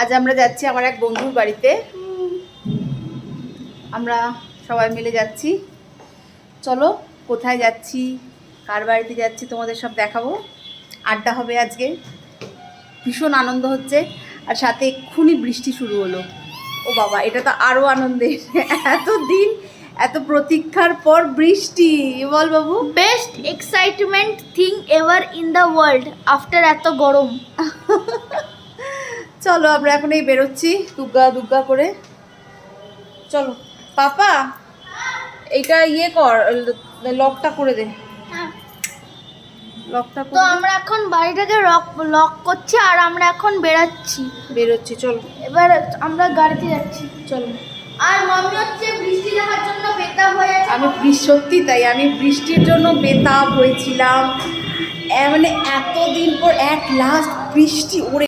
আজ আমরা যাচ্ছি আমার এক বন্ধুর বাড়িতে। আমরা সবাই মিলে যাচ্ছি। চলো কোথায় যাচ্ছি, কার বাড়িতে যাচ্ছি তোমাদের সব দেখাবো। আড্ডা হবে আজকে, ভীষণ আনন্দ হচ্ছে। আর সাথে এক্ষুনি বৃষ্টি শুরু হলো। ও বাবা, এটা তো আরও আনন্দের। এতদিন এত প্রতীক্ষার পর বৃষ্টি। বল বাবু। Best excitement thing ever in the world after এত গরম। চলো আমরা এখন এই বেরোচ্ছি দুগ্গা দুগ্গা করে। চলো পাপা, এইটা ইয়ে কর, লকটা করে দে। লকটা তো করে দে। আমরা এখন বাড়িটাকে লক করছি আর আমরা এখন বেরোচ্ছি চলো। এবার আমরা গাড়িতে যাচ্ছি। চলো। আর মাম্মি হচ্ছে বৃষ্টি দেখার জন্য বেতাব হয়ে আছে। সত্যি তাই, আমি বৃষ্টির জন্য বেতাব হয়েছিলাম। মানে এতদিন পর এক লাস্ট বৃষ্টি। ওরে